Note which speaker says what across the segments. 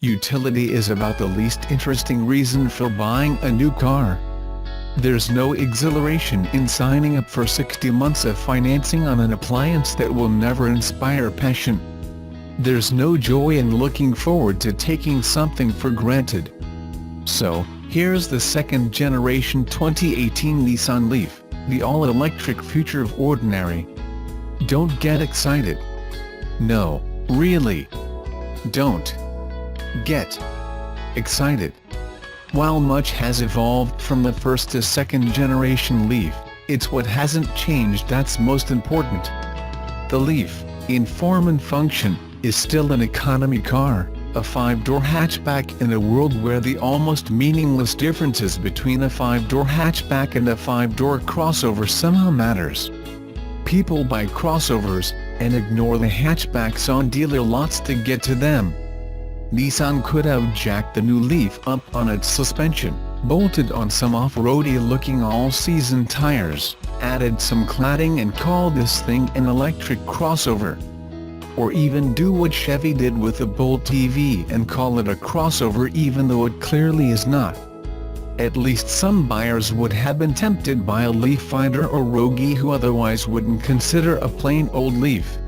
Speaker 1: Utility is about the least interesting reason for buying a new car. There's no exhilaration in signing up for 60 months of financing on an appliance that will never inspire passion. There's no joy in looking forward to taking something for granted. So, here's the second-generation 2018 Nissan Leaf, the all-electric future of ordinary. Don't get excited. No, really. Don't get excited. While much has evolved from the first to second-generation Leaf, it's what hasn't changed that's most important. The Leaf, in form and function, is still an economy car, a 5-door hatchback in a world where the almost meaningless differences between a 5-door hatchback and a 5-door crossover somehow matters. People buy crossovers, and ignore the hatchbacks on dealer lots to get to them. Nissan could have jacked the new Leaf up on its suspension, bolted on some off-roady looking all-season tires, added some cladding and called this thing an electric crossover. Or even do what Chevy did with the Bolt EV and call it a crossover even though it clearly is not. At least some buyers would have been tempted by a Leaf Finder or Rogue who otherwise wouldn't consider a plain old Leaf.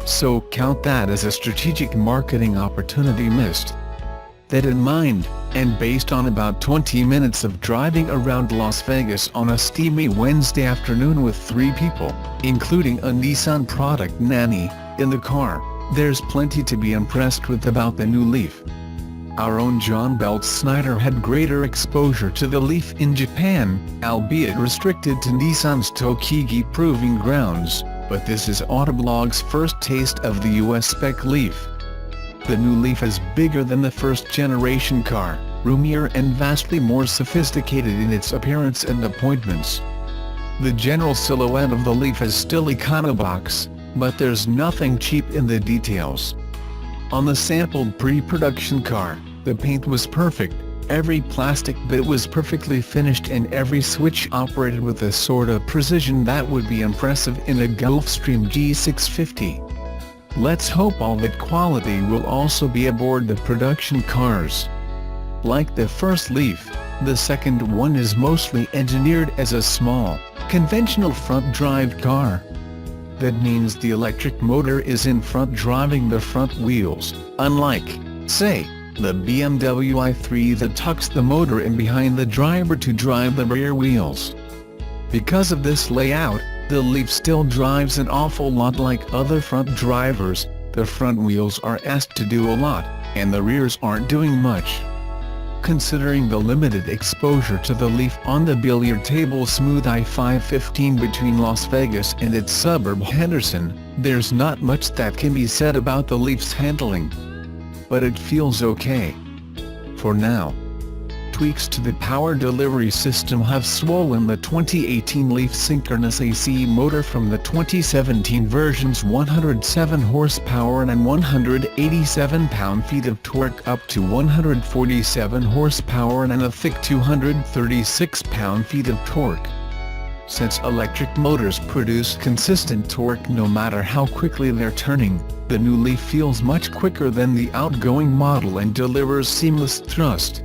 Speaker 1: So count that as a strategic marketing opportunity missed. That in mind, and based on about 20 minutes of driving around Las Vegas on a steamy Wednesday afternoon with 3 people, including a Nissan product nanny, in the car, there's plenty to be impressed with about the new Leaf. Our own John Belt Snyder had greater exposure to the Leaf in Japan, albeit restricted to Nissan's Tochigi proving grounds, but this is Autoblog's first taste of the US spec Leaf. The new Leaf is bigger than the first-generation car, roomier and vastly more sophisticated in its appearance and appointments. The general silhouette of the Leaf is still econobox, but there's nothing cheap in the details. On the sampled pre-production car, the paint was perfect, every plastic bit was perfectly finished and every switch operated with a sort of precision that would be impressive in a Gulfstream G650. Let's hope all that quality will also be aboard the production cars. Like the first Leaf, the second one is mostly engineered as a small, conventional front-drive car. That means the electric motor is in front driving the front wheels, unlike, say, the BMW i3 that tucks the motor in behind the driver to drive the rear wheels. Because of this layout, the Leaf still drives an awful lot like other front drivers. The front wheels are asked to do a lot, and the rears aren't doing much. Considering the limited exposure to the Leaf on the billiard table smooth I-515 between Las Vegas and its suburb Henderson, there's not much that can be said about the Leaf's handling. But it feels okay. For now. Tweaks to the power delivery system have swollen the 2018 Leaf synchronous AC motor from the 2017 version's 107 horsepower and 187 pound-feet of torque up to 147 horsepower and a thick 236 pound-feet of torque. Since electric motors produce consistent torque no matter how quickly they're turning, the new Leaf feels much quicker than the outgoing model and delivers seamless thrust.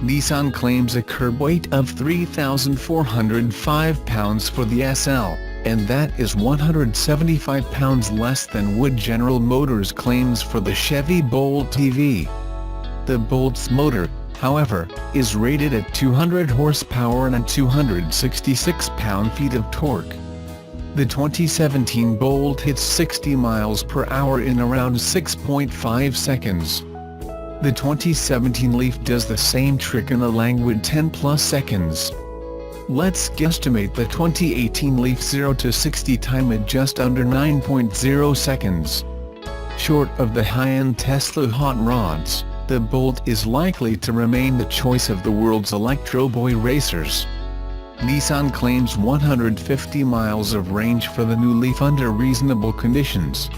Speaker 1: Nissan claims a curb weight of 3,405 pounds for the SL, and that is 175 pounds less than what General Motors claims for the Chevy Bolt EV. The Bolt's motor, however, is rated at 200 horsepower and 266 pound-feet of torque. The 2017 Bolt hits 60 miles per hour in around 6.5 seconds. The 2017 Leaf does the same trick in a languid 10+ seconds. Let's guesstimate the 2018 Leaf 0 to 60 time at just under 9.0 seconds. Short of the high-end Tesla hot rods, the Bolt is likely to remain the choice of the world's electro boy racers. Nissan claims 150 miles of range for the new Leaf under reasonable conditions.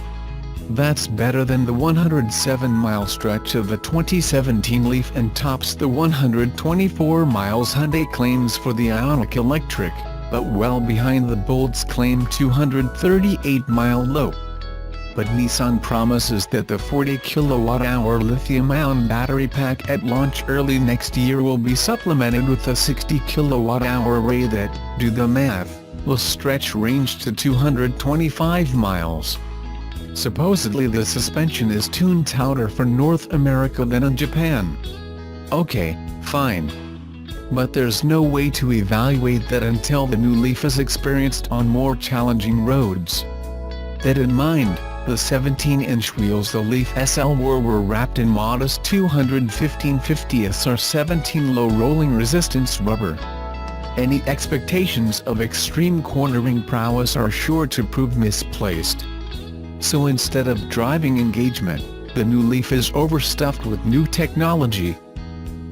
Speaker 1: That's better than the 107-mile stretch of the 2017 Leaf and tops the 124 miles Hyundai claims for the Ioniq Electric, but well behind the Bolt's claimed 238-mile low. but Nissan promises that the 40 kWh lithium-ion battery pack at launch early next year will be supplemented with a 60 kWh array that, do the math, will stretch range to 225 miles. Supposedly the suspension is tuned tighter for North America than in Japan. Okay, fine. But there's no way to evaluate that until the new Leaf is experienced on more challenging roads. That in mind, the 17-inch wheels the Leaf SL were wrapped in modest 215/50ths or 17 low rolling resistance rubber. Any expectations of extreme cornering prowess are sure to prove misplaced. So instead of driving engagement, the new Leaf is overstuffed with new technology.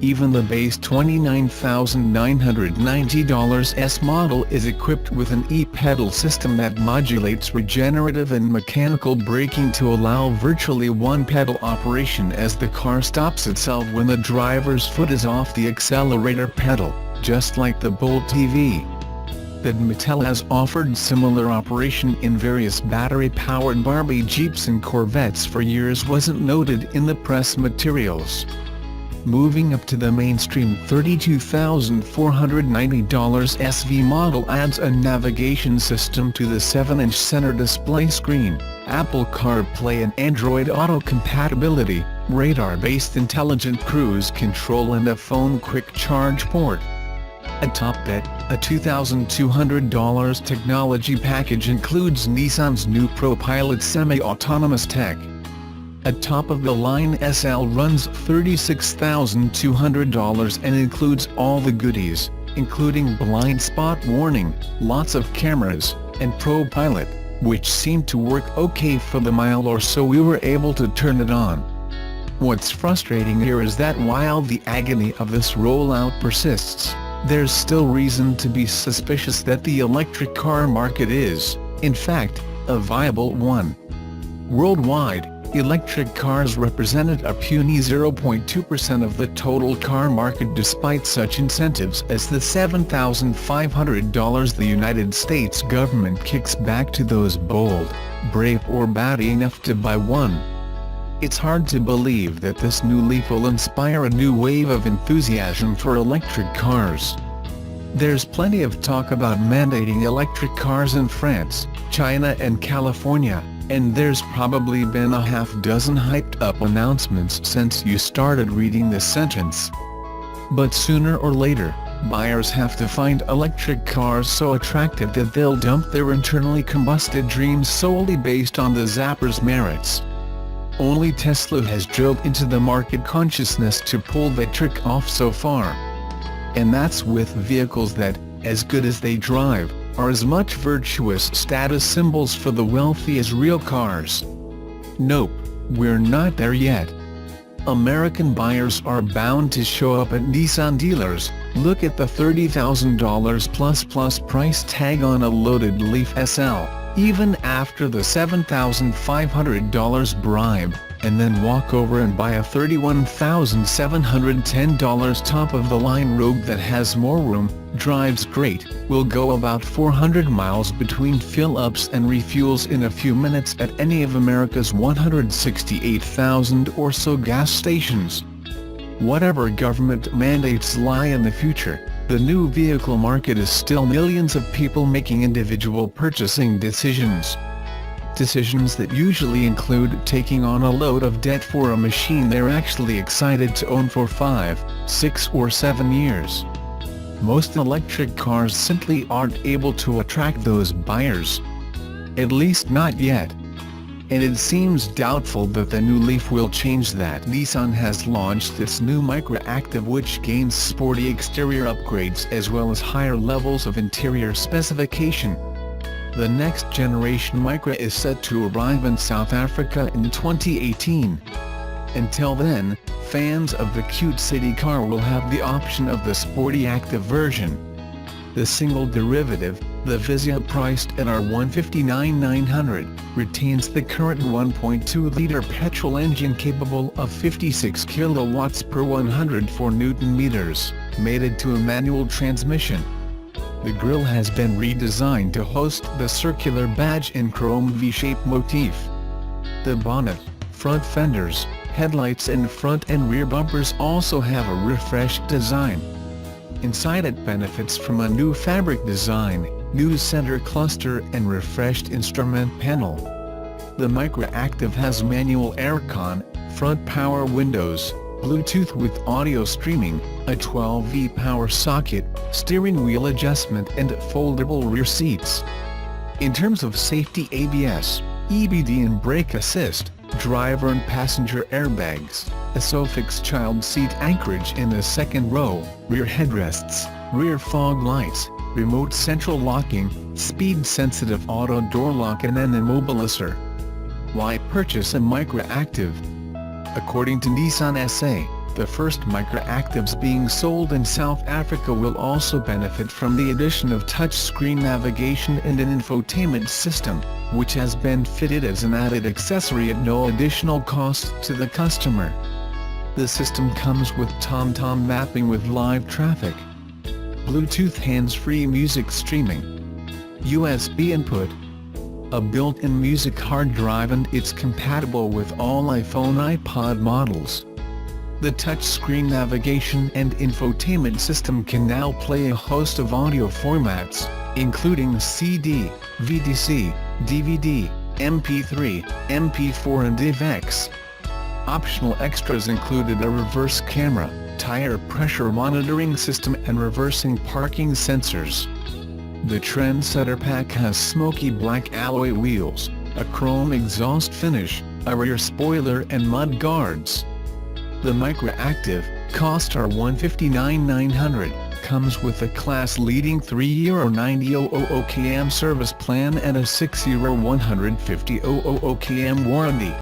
Speaker 1: Even the base $29,990 S model is equipped with an e-pedal system that modulates regenerative and mechanical braking to allow virtually one-pedal operation as the car stops itself when the driver's foot is off the accelerator pedal, just like the Bolt EV. That Mattel has offered similar operation in various battery-powered Barbie Jeeps and Corvettes for years wasn't noted in the press materials. Moving up to the mainstream $32,490 SV model adds a navigation system to the 7-inch center display screen, Apple CarPlay and Android Auto compatibility, radar-based intelligent cruise control and a phone quick charge port. Atop that, a $2,200 technology package includes Nissan's new ProPilot semi-autonomous tech. A top-of-the-line SL runs $36,200 and includes all the goodies, including blind spot warning, lots of cameras, and ProPilot, which seemed to work okay for the mile or so we were able to turn it on. What's frustrating here is that while the agony of this rollout persists, there's still reason to be suspicious that the electric car market is, in fact, a viable one. Worldwide, electric cars represented a puny 0.2% of the total car market despite such incentives as the $7,500 the United States government kicks back to those bold, brave or batty enough to buy one. It's hard to believe that this new Leaf will inspire a new wave of enthusiasm for electric cars. There's plenty of talk about mandating electric cars in France, China and California, and there's probably been a half-dozen hyped-up announcements since you started reading this sentence. But sooner or later, buyers have to find electric cars so attractive that they'll dump their internally combusted dreams solely based on the zapper's merits. Only Tesla has drilled into the market consciousness to pull that trick off so far. And that's with vehicles that, as good as they drive, are as much virtuous status symbols for the wealthy as real cars. Nope, we're not there yet. American buyers are bound to show up at Nissan dealers. Look at the $30,000 plus price tag on a loaded Leaf SL. Even after the $7,500 bribe, and then walk over and buy a $31,710 top-of-the-line Rogue that has more room, drives great, will go about 400 miles between fill-ups and refuels in a few minutes at any of America's 168,000 or so gas stations. Whatever government mandates lie in the future, the new vehicle market is still millions of people making individual purchasing decisions. Decisions that usually include taking on a load of debt for a machine they're actually excited to own for 5, 6 or 7 years. Most electric cars simply aren't able to attract those buyers. At least not yet. And it seems doubtful that the new Leaf will change that. Nissan has launched its new Micra Active, which gains sporty exterior upgrades as well as higher levels of interior specification. The next generation Micra is set to arrive in South Africa in 2018. Until then, fans of the cute city car will have the option of the sporty Active version. The single derivative, the Vizia, priced at $159,900, retains the current 1.2-liter petrol engine capable of 56 kilowatts per 104 Nm, mated to a manual transmission. The grille has been redesigned to host the circular badge in chrome V-shape motif. The bonnet, front fenders, headlights and front and rear bumpers also have a refreshed design. Inside it benefits from a new fabric design, new center cluster and refreshed instrument panel. The Microactive has manual aircon, front power windows, Bluetooth with audio streaming, a 12V power socket, steering wheel adjustment and foldable rear seats. In terms of safety, ABS, EBD and brake assist, driver and passenger airbags, ISOFIX child seat anchorage in the second row, rear headrests, rear fog lights, remote central locking, speed-sensitive auto door lock and an immobilizer. Why purchase a Microactive? According to Nissan SA, the first Microactives being sold in South Africa will also benefit from the addition of touchscreen navigation and an infotainment system, which has been fitted as an added accessory at no additional cost to the customer. The system comes with TomTom mapping with live traffic, Bluetooth hands-free music streaming, USB input, a built-in music hard drive, and it's compatible with all iPhone iPod models. The touchscreen navigation and infotainment system can now play a host of audio formats, including CD, VDC, DVD, MP3, MP4 and DivX. Optional extras included a reverse camera, tire pressure monitoring system and reversing parking sensors. The Trendsetter pack has smoky black alloy wheels, a chrome exhaust finish, a rear spoiler and mud guards. The Microactive, cost are $159,900, comes with a class-leading 3-year or 90,000 km service plan and a 6-year or 150,000 km warranty.